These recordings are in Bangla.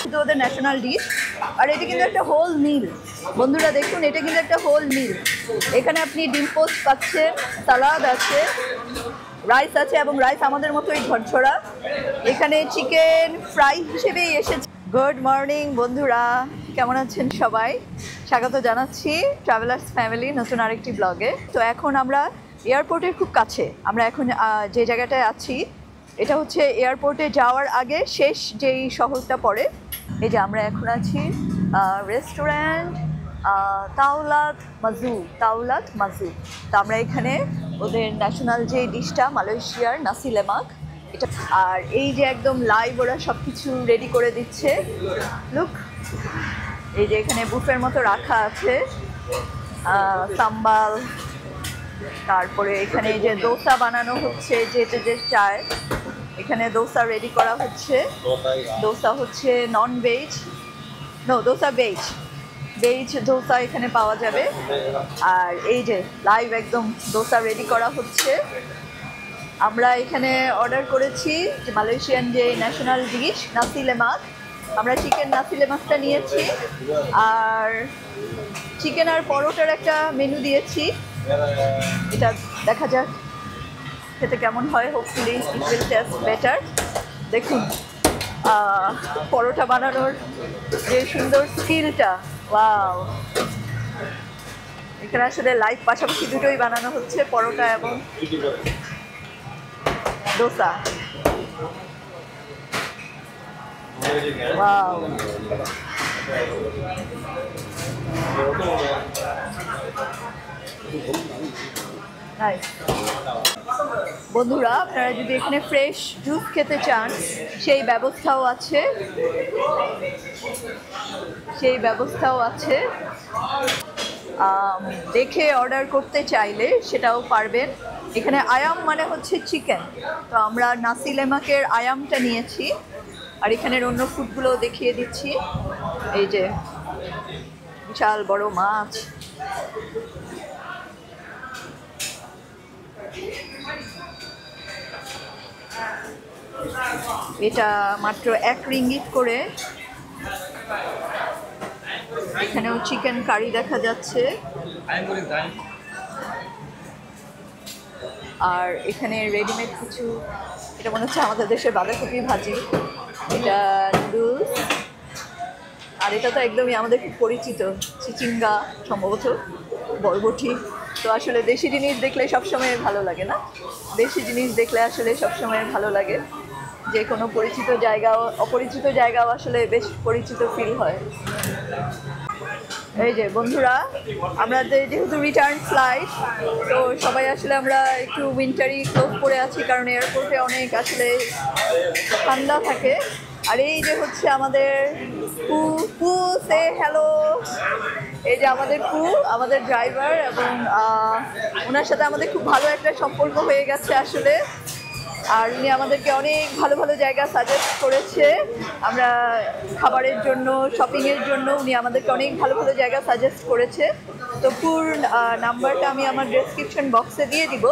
কিন্তু ওদের ন্যাশনাল ডিশ। আর এটা কিন্তু একটা হোল মিল বন্ধুরা, দেখুন এটা কিন্তু একটা হোল মিল। এখানে আপনি ডিম পোস্ট পাচ্ছেন, সালাদ আছে, রাইস আছে, এবং রাইস আমাদের মতোই ঝরঝরা। এখানে চিকেন ফ্রাই হিসেবেই এসেছে। গুড মর্নিং বন্ধুরা, কেমন আছেন সবাই? স্বাগত জানাচ্ছি ট্রাভেলার্স ফ্যামিলি নতুন আরেকটি ব্লগে। তো এখন আমরা এয়ারপোর্টের খুব কাছে, আমরা এখন যে জায়গাটায় আছি এটা হচ্ছে এয়ারপোর্টে যাওয়ার আগে শেষ যেই শহরটা পড়ে। এই যে আমরা এখন আছি রেস্টুরেন্ট তাওলাত মাজু। তো আমরা এখানে ওদের ন্যাশনাল যে ডিশটা মালয়েশিয়ার নাসি লেমাক এটা, আর এই যে একদম লাইভ ওরা সব কিছু রেডি করে দিচ্ছে। লুক, এই যে এখানে বুফের মতো রাখা আছে সাম্বাল, তারপরে এখানে এই যে দোসা বানানো হচ্ছে, যেটা যে চায় এখানে দোসা রেডি করা হচ্ছে। দোসা হচ্ছে non veg, dosa veg dosa এখানে পাওয়া যাবে। আর এই যে লাইভ একদম দোসা রেডি করা হচ্ছে। আমরা এখানে অর্ডার করেছি যে মালয়েশিয়ান যে ন্যাশনাল ডিশ নাসি লেমাক, আমরা চিকেন নাসি লেমাকটা নিয়েছি, আর চিকেন আর পরোটার একটা মেনু দিয়েছি। এটা দেখা যাক খেতে কেমন হয়, hopefully it will test better. দেখুন পরোটা বানানোর যে সুন্দর স্কিলটা, ওয়াও! এখানে আসলে লাইভ পাশাপাশি দুটোই বানানো হচ্ছে, পরোটা এবং দোসা। ওয়াও! বন্ধুরা, আপনারা যদি এখানে ফ্রেশ জুস খেতে চান সেই ব্যবস্থাও আছে। দেখে অর্ডার করতে চাইলে সেটাও পারবেন। এখানে আয়াম মানে হচ্ছে চিকেন, তো আমরা নাসি লেমাকের আয়ামটা নিয়েছি। আর এখানের অন্য ফুডগুলো দেখিয়ে দিচ্ছি। এই যে বিশাল বড় মাছ, এটা মাত্র 1 রিঙ্গিত করে। এখানেও চিকেন কারি দেখা যাচ্ছে। আর এখানে রেডিমেড কিছু, এটা মনে হচ্ছে আমাদের দেশের বাঁধাকপি ভাজি, এটা নুডলস, আর এটা তো একদমই আমাদের খুব পরিচিত চিচিঙ্গা, সম্ভবত বরবটি। তো আসলে দেশি জিনিস দেখলে সবসময় ভালো লাগে না? দেশি জিনিস দেখলে আসলে সবসময় ভালো লাগে। যে কোনো পরিচিত জায়গাও অপরিচিত জায়গাও আসলে বেশ পরিচিত ফিল হয়। এই যে বন্ধুরা, আমাদের যেহেতু রিটার্ন ফ্লাইট, তো সবাই আসলে আমরা একটু উইন্টারি ক্লোথ পরে আছি, কারণ এয়ারপোর্টে অনেক আসলে ঠান্ডা থাকে। আর এই যে হচ্ছে আমাদের পু সে হ্যালো, এই যে আমাদের আমাদের ড্রাইভার, এবং ওনার সাথে আমাদের খুব ভালো একটা সম্পর্ক হয়ে গেছে আসলে। আর উনি আমাদেরকে অনেক ভালো ভালো জায়গা সাজেস্ট করেছে, আমরা খাবারের জন্য, শপিংয়ের জন্য উনি আমাদেরকে অনেক ভালো ভালো জায়গা সাজেস্ট করেছে। তো পুরো নাম্বারটা আমি আমার ডেসক্রিপশন বক্সে দিয়ে দিব।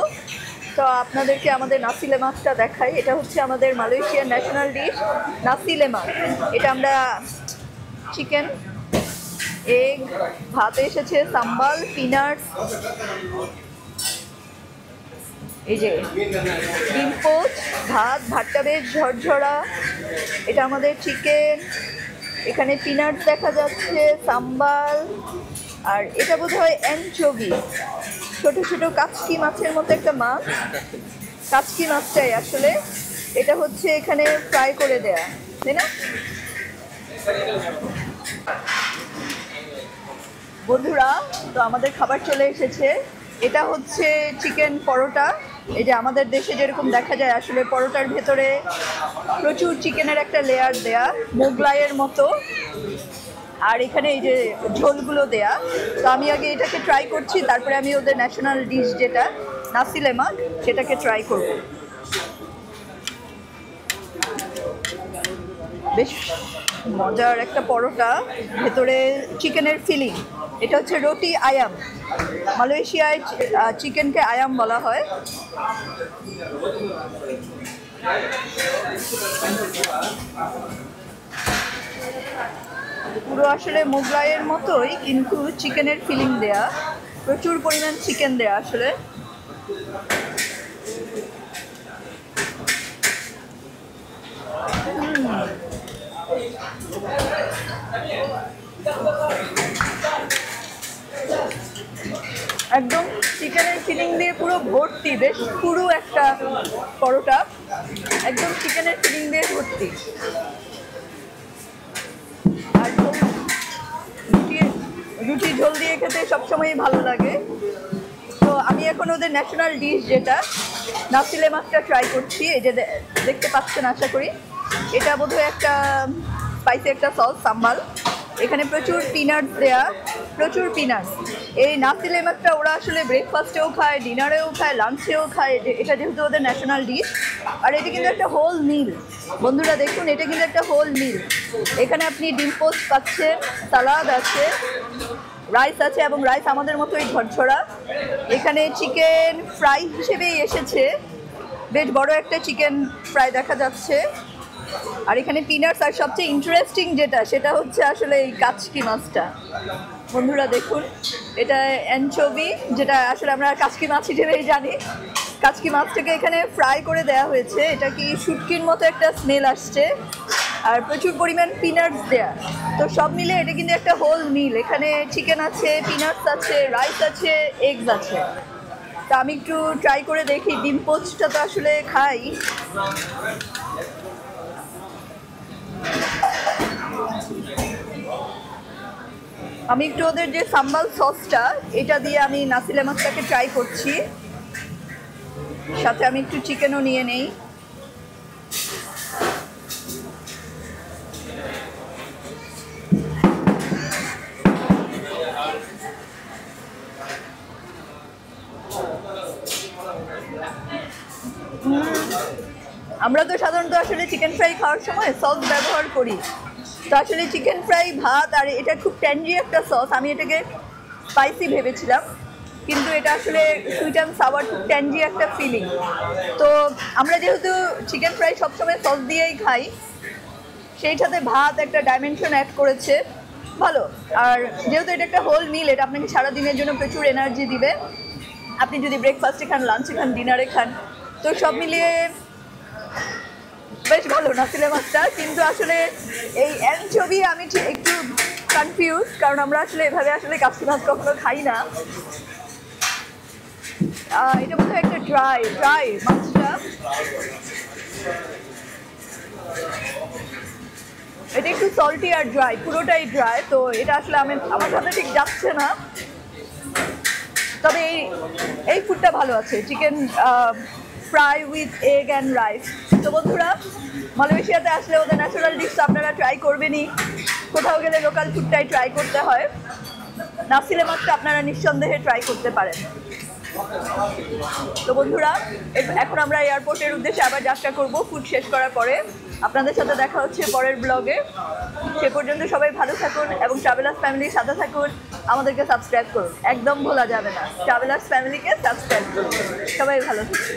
তো আপনাদেরকে আমাদের নাসি লেমাকটা দেখাই। এটা হচ্ছে আমাদের মালয়েশিয়ার ন্যাশনাল ডিশ নাসি লেমাক। এটা আমরা চিকেন, এগ, ভাতে এসেছে, সাম্বাল, পিনাটস, এই যে ডিম পোস্ট, ভাতটা বেশ ঝরঝরা। এটা আমাদের চিকেন, এখানে পিনাটস দেখা যাচ্ছে, সাম্বাল, আর এটা বোধহয় এনচোভি, ছোট ছোট কাচকি মাছের মতো একটা মাছ, কাচকি মাছটাই আসলে। এটা হচ্ছে এখানে ফ্রাই করে দেয়া, তাই না বন্ধুরা? তো আমাদের খাবার চলে এসেছে। এটা হচ্ছে চিকেন পরোটা। এই যে আমাদের দেশে যেরকম দেখা যায় আসলে পরোটার ভেতরে প্রচুর চিকেনের একটা লেয়ার দেয়া, মোগলাইয়ের মতো, আর এখানে এই যে ঝোলগুলো দেয়া। তো আমি আগে এটাকে ট্রাই করছি, তারপরে আমি ওদের ন্যাশনাল ডিশ যেটা নাসি লেমাক সেটাকে ট্রাই করব। বেশ মজার একটা পরোটা, ভেতরে চিকেনের ফিলিং, এটা হচ্ছে রুটি আয়াম। মালয়েশিয়ায় চিকেনকে আয়াম বলা হয়। পুরো আসলে মোগলাইয়ের মতোই, কিন্তু চিকেনের ফিলিং দেয়া, প্রচুর পরিমাণ চিকেন দেয়া আসলে। একদম চিকেনের ফিলিং দিয়ে পুরো ভর্তি, বেশ পুরো একটা পরোটা একদম চিকেনের ফিলিং দিয়ে ভর্তি। আর রুটি ঝোল দিয়ে খেতে সবসময়ই ভালো লাগে। তো আমি এখন ওদের ন্যাশনাল ডিশ যেটা নাসি লেমাকটা ট্রাই করছি। এই যে দেখতে পাচ্ছেন আশা করি, এটা বোধহয় একটা স্পাইসি একটা সস সাম্বাল। এখানে প্রচুর পিনাটস দেয়া, প্রচুর পিনাটস। এই নাসি লেমাকটা ওরা আসলে ব্রেকফাস্টেও খায়, ডিনারেও খায়, লাঞ্চেও খায়। এটা যেহেতু ওদের ন্যাশনাল ডিশ। আর এটা কিন্তু একটা হোল মিল। বন্ধুরা দেখুন, এটা কিন্তু একটা হোল মিল। এখানে আপনি ডিম পোস্ট পাচ্ছেন, সালাদ আছে, রাইস আছে, এবং রাইস আমাদের মতোই ঝরঝরা। এখানে চিকেন ফ্রাই হিসেবেই এসেছে, বেশ বড় একটা চিকেন ফ্রাই দেখা যাচ্ছে। আর এখানে পিনাটস, আর সবচেয়ে ইন্টারেস্টিং যেটা সেটা হচ্ছে আসলে এই কাচকি মাছটা। বন্ধুরা দেখুন, এটা অ্যানচোভি, যেটা আসলে আমরা কাচকি মাছ হিসেবেই জানি। কাচকি মাছটাকে এখানে ফ্রাই করে দেওয়া হয়েছে। এটা কি শুটকির মতো একটা স্মেল আসছে, আর প্রচুর পরিমাণ পিনাটস দেয়া। তো সব মিলে এটা কিন্তু একটা হোল মিল। এখানে চিকেন আছে, পিনাটস আছে, রাইস আছে, এগস আছে। তা আমি একটু ট্রাই করে দেখি। ডিম পোস্টটা তো আসলে খাই। আমি একটু ওদের যে সাম্বাল সসটা, এটা দিয়ে আমি নাসি লেমাকটাকে ট্রাই করছি। সাথে আমি একটু চিকেনও নিয়ে নেই। আমরা তো সাধারণত আসলে চিকেন ফ্রাই খাওয়ার সময় সস ব্যবহার করি। তো আসলে চিকেন ফ্রাই, ভাত, আর এটা খুব ট্যাঞ্জি একটা সস। আমি এটাকে স্পাইসি ভেবেছিলাম, কিন্তু এটা আসলে সুইট অ্যান্ড সাওয়ার, খুব ট্যাঞ্জি একটা ফিলিং। তো আমরা যেহেতু চিকেন ফ্রাই সবসময় সস দিয়েই খাই, সেই সাথে ভাত একটা ডাইমেনশন অ্যাড করেছে, ভালো। আর যেহেতু এটা একটা হোল মিল, এটা আপনাকে সারাদিনের জন্য প্রচুর এনার্জি দিবে। আপনি যদি ব্রেকফাস্টে খান, লাঞ্চে খান, ডিনারে খান, তো সব মিলিয়ে বেশ ভালো নাসি লেমাকটা। কিন্তু আসলে এই অ্যানচোভি আমি একটু কনফিউজ, কারণ আমরা আসলে এভাবে আসলে কাচকি মাছ কখনো খাই না। এটা বোধহয় একটা ড্রাই মাছটা। এটা একটু সল্টি আর ড্রাই, পুরোটাই ড্রাই। তো এটা আসলে আমার সাথে ঠিক যাচ্ছে না। তবে এই ফুডটা ভালো আছে, chicken fry with egg and rice. তো বন্ধুরা, মালয়েশিয়াতে আসলে ওদের ন্যাচারাল ডিশ তো আপনারা ট্রাই করবেনই। কোথাও গেলে লোকাল ফুডটাই ট্রাই করতে হয়। নাসি লেমাকটা আপনারা নিঃসন্দেহে ট্রাই করতে পারেন। তো বন্ধুরা, এখন আমরা এয়ারপোর্টের উদ্দেশ্যে আবার যাত্রা করব ফুড শেষ করার পরে। আপনাদের সাথে দেখা হচ্ছে পরের ব্লগে। সে পর্যন্ত সবাই ভালো থাকুন এবং ট্রাভেলার্স ফ্যামিলির সাথে থাকুন। আমাদেরকে সাবস্ক্রাইব করুন, একদম ভোলা যাবে না। ট্রাভেলার্স ফ্যামিলিকে সাবস্ক্রাইব করুন। সবাই ভালো থাকুন।